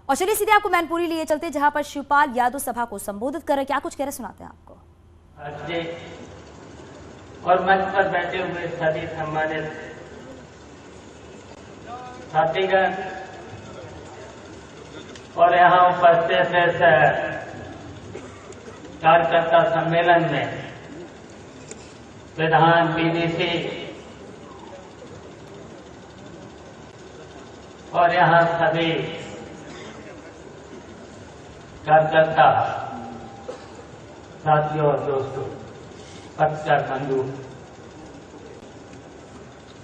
और चलिए सीधे आपको मैनपुरी लिए चलते, जहां पर शिवपाल यादव सभा को संबोधित कर रहे, क्या कुछ कह रहे सुनाते हैं आपको। और मंच पर बैठे हुए सभी सम्मानित साथीगण और यहाँ उपस्थित इस कार्यकर्ता सम्मेलन में विधान पीडीसी और यहाँ सभी कार्यकर्ता साथियों और दोस्तों, पत्रकार बंधु,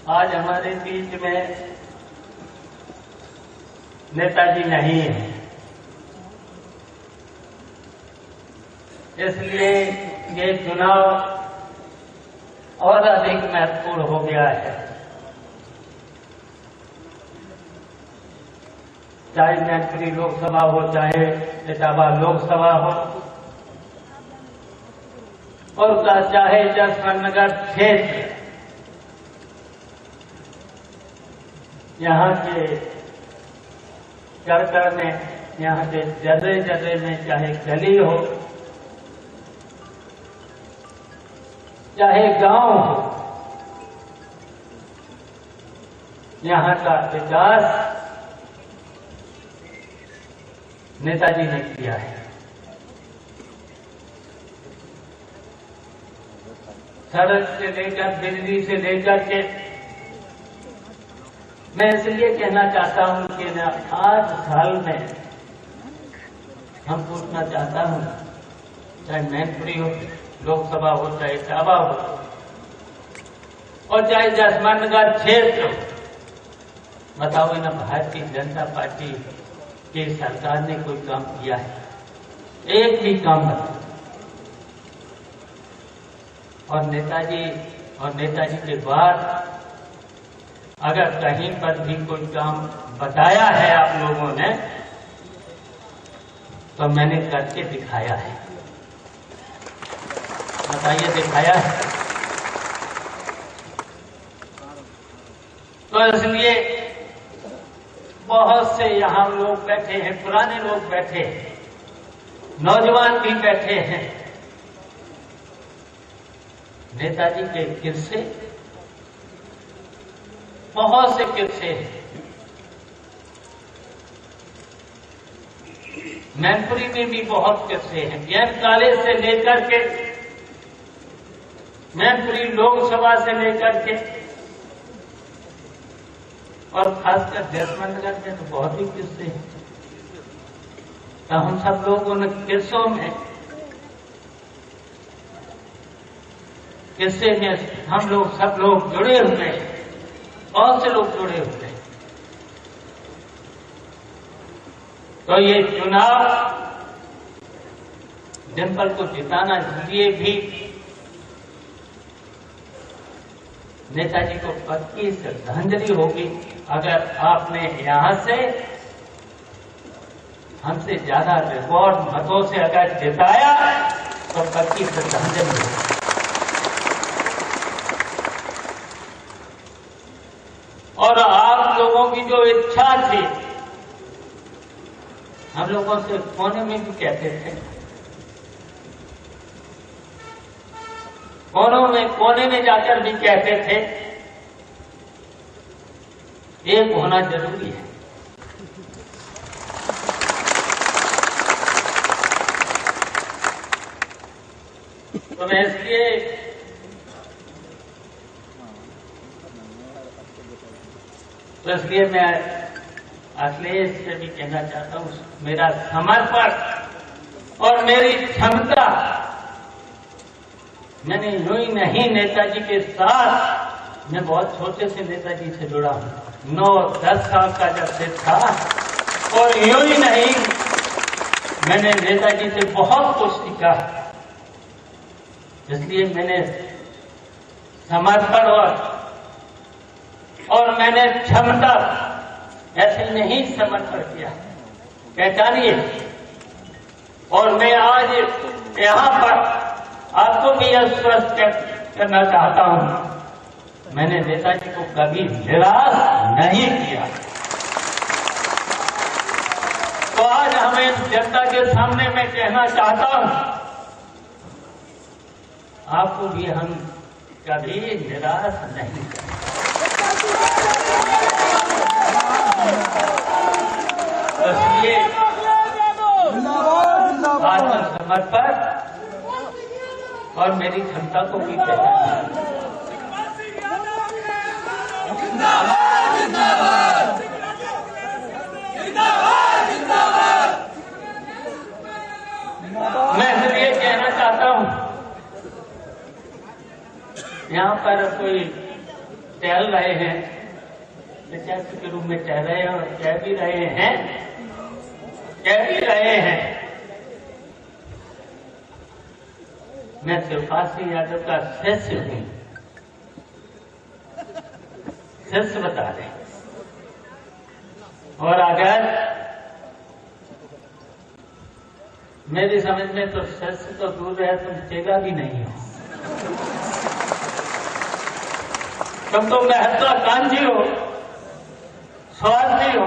आज हमारे बीच में नेताजी नहीं है, इसलिए ये चुनाव और अधिक महत्वपूर्ण हो गया है। चाहे मैनपुरी लोकसभा हो, चाहे इटावा लोकसभा हो, और चाहे जसवंतनगर क्षेत्र, यहाँ के कर में, यहाँ के जगह में, चाहे गली हो, चाहे गांव हो, यहाँ का विकास नेताजी ने किया है। सड़क से लेकर, बिजली से लेकर के, मैं इसलिए कहना चाहता हूं कि 8 साल में हम पूछना चाहता हूं, चाहे मैनपुरी हो, लोकसभा हो, चाहे इटावा हो, और चाहे जसवंतनगर क्षेत्र हो, बताओ ना भारतीय जनता पार्टी की सरकार ने कोई काम किया है? एक भी काम नहीं। और नेताजी के बाद अगर कहीं पर भी कोई काम बताया है आप लोगों ने, तो मैंने करके दिखाया है। बताइए, दिखाया है? तो इसलिए बहुत से यहाँ लोग बैठे हैं, पुराने लोग बैठे हैं, नौजवान भी बैठे हैं। नेताजी के किस्से, बहुत से किस्से हैं। मैनपुरी में भी बहुत किस्से हैं। एम कॉलेज से लेकर के, मैनपुरी लोकसभा से लेकर के, और खासकर जसवंतनगर में तो बहुत ही किस्से हैं। तो हम सब लोग उन किस्सों में, हम लोग सब लोग जुड़े हुए हैं, बहुत से लोग जुड़े हुए हैं। तो ये चुनाव डिम्पल को जिताना लिए भी नेताजी को पक्की श्रद्धांजलि होगी। अगर आपने यहां से हमसे ज्यादा रिकॉर्ड मतों से अगर जिताया तो पक्की श्रद्धांजलि होगी। और आप लोगों की जो इच्छा थी, हम लोगों से कोने में भी कहते थे, कोने में जाकर भी कहते थे, एक होना जरूरी है। तो मैं इसलिए मैं अखिलेश से भी कहना चाहता हूं, मेरा समर्पण और मेरी क्षमता, मैंने यूं ही नहीं नेताजी के साथ, मैं बहुत छोटे से नेताजी से जुड़ा हूं, 9-10 साल का जब से था, और यूं ही नहीं मैंने नेताजी से बहुत कुछ सीखा। इसलिए मैंने समर्पण और मैंने क्षमता ऐसे नहीं समर्पण किया, पहचानिए। और मैं आज यहाँ पर आपको भी यह स्पष्ट करना चाहता हूं, मैंने नेताजी को कभी निराश नहीं किया। इस जनता के सामने मैं कहना चाहता हूं, आपको भी हम कभी निराश नहीं करेंगे। इसलिए आत्मसमर्पण और मेरी क्षमता को भी पहचाना। मैं इसलिए कहना चाहता हूं, यहाँ पर कोई टहल रहे हैं, विद्यार्थी के रूप में टहल रहे हैं और कह भी रहे हैं। मैं शिवपाल सिंह यादव का शिष्य हूं, शिष्य बता रहे। और अगर मेरी समझ में तो शिष्य तो दूर है, तुम चेला भी नहीं हो, तुम तो महत्वाकांक्षी हो, स्वार्थी हो,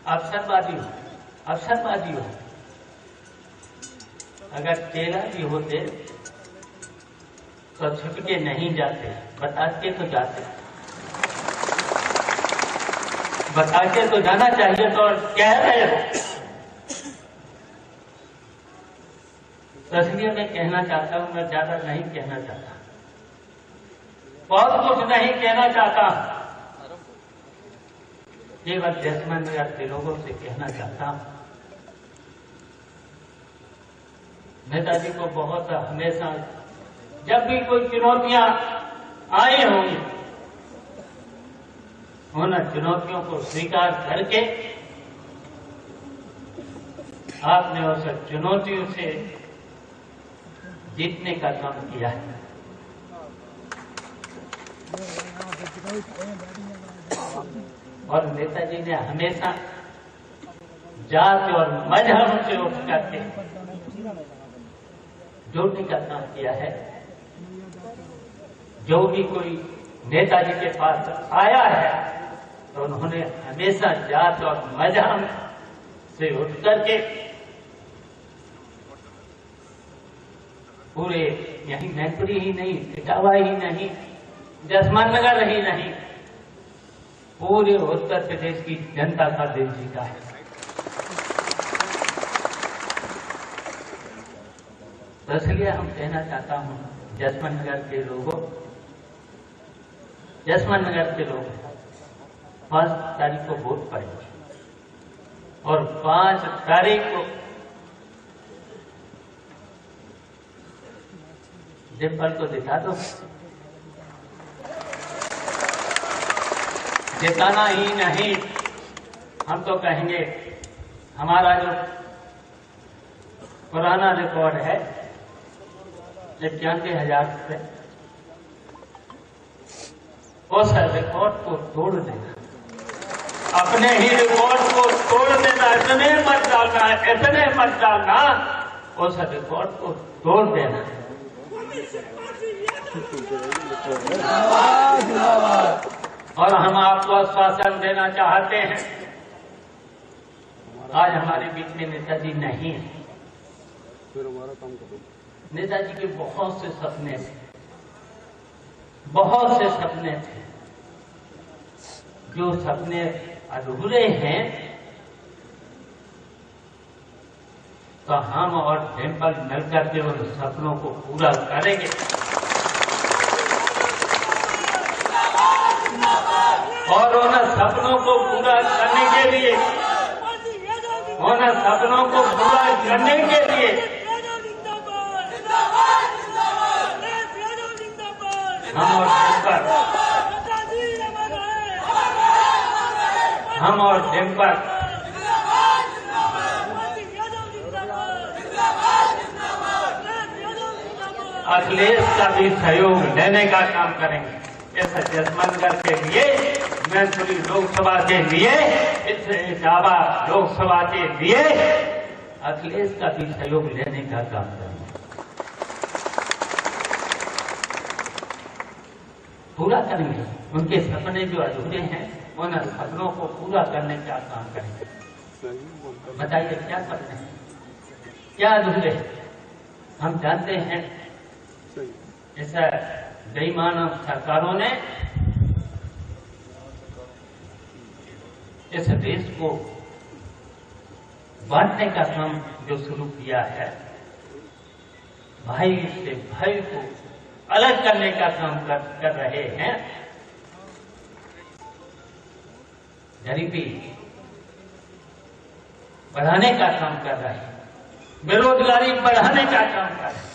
अवसरवादी हो। अगर चेला भी होते तो छुप के नहीं जाते, बता के तो जाते, बता के तो जाना चाहिए। तो कह रहे हो, तो इसलिए मैं कहना चाहता हूं, मैं ज्यादा नहीं कहना चाहता, बहुत कुछ नहीं कहना चाहता, केवल जसमंद नगर के लोगों से कहना चाहता हूं, नेताजी को बहुत हमेशा जब भी कोई चुनौतियां आई होंगी, उन चुनौतियों को स्वीकार करके आपने उस चुनौतियों से जीतने का काम किया है। और नेताजी ने हमेशा जात और मजहब से उठ करके जोड़ने का काम किया है। जो भी कोई नेताजी के पास आया है तो उन्होंने हमेशा जात और मजहब से उठ करके पूरे यही मैनपुरी ही नहीं, इटावा ही नहीं, जसमान नगर ही नहीं, पूरे उत्तर प्रदेश की जनता का दिल जीता है। तो इसलिए हम कहना चाहता हूं, जसमान नगर के लोगों, जसमान नगर के लोग 5 तारीख को वोट पड़ेंगे और 5 तारीख को डिम्पल को दिखा दो, जिताना ही नहीं, हम तो कहेंगे हमारा जो पुराना रिकॉर्ड है 91,000 से, उस रिकॉर्ड को तोड़ देना, अपने ही रिकॉर्ड को तोड़ देना, इतने मत डालना, उस रिकॉर्ड को तोड़ देना। और हम आपको आश्वासन देना चाहते हैं, आज हमारे बीच में नेताजी नहीं है। नेताजी के बहुत से सपने थे, बहुत से सपने थे, जो सपने अधूरे हैं तो हम और डिम्पल मिलकर के उन सपनों को पूरा करेंगे। और उन सपनों को पूरा करने के लिए, हम और डिम्पल अखिलेश का भी सहयोग लेने का काम करेंगे। इस जसमंदगढ़ के लिए, मैनपुरी लोकसभा के लिए, इस इटावा लोकसभा के लिए अखिलेश का भी सहयोग लेने का काम करेंगे, पूरा करेंगे। उनके सपने जो अधूरे हैं उन सपनों को पूरा करने का काम करेंगे। बताइए क्या सपने हैं, क्या अधूरे? हम जानते हैं इस बेईमान सरकारों ने इस देश को बांटने का काम जो शुरू किया है, भाई से भाई को अलग करने का काम कर रहे हैं। गरीबी बढ़ाने का काम कर रहे हैं, बेरोजगारी बढ़ाने का काम कर रहे हैं,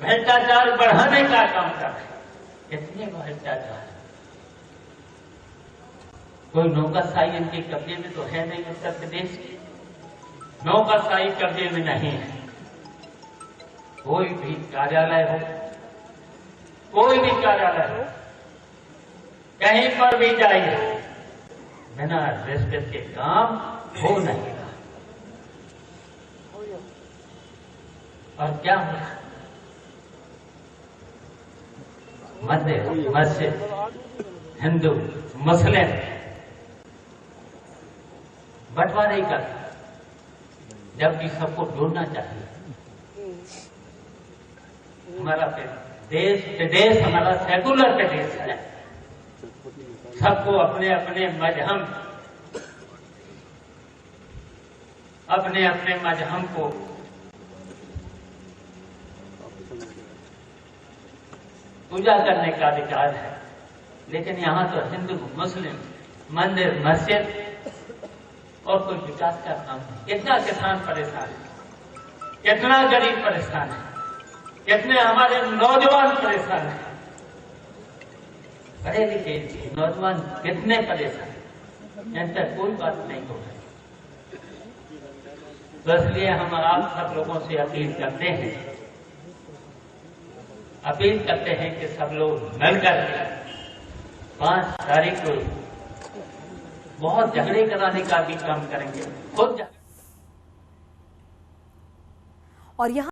भ्रष्टाचार बढ़ाने का काम कर रहे हैं। कितने भ्रष्टाचार, कोई नौकरशाही इनके कब्जे में तो है नहीं। उत्तर प्रदेश की नौकरशाही कब्जे में नहीं है। कोई भी कार्यालय हो, कोई भी कार्यालय हो, कहीं पर भी जाइए, बिना रिश्वत के काम हो नहीं रहा। और क्या हुआ? मंदिर, मस्जिद, हिंदू, मुस्लिम बंटवारे का, जबकि सबको जोड़ना चाहिए। हमारा देश विदेश हमारा सेकुलर प्रदेश है। सबको अपने अपने मजहब को पूजा करने का अधिकार है। लेकिन यहाँ तो हिंदू, मुस्लिम, मंदिर, मस्जिद और कोई विकास का काम नहीं। कितना किसान परेशान है, कितना गरीब परेशान है, कितने हमारे नौजवान परेशान हैं, पढ़े लिखे नौजवान कितने परेशान हैं, इन पर कोई बात नहीं हो रही। तो इसलिए हम आप सब लोगों से अपील करते हैं कि सब लोग मिलकर 5 तारीख को बहुत झगड़े कराने का भी काम करेंगे खुद। और यहाँ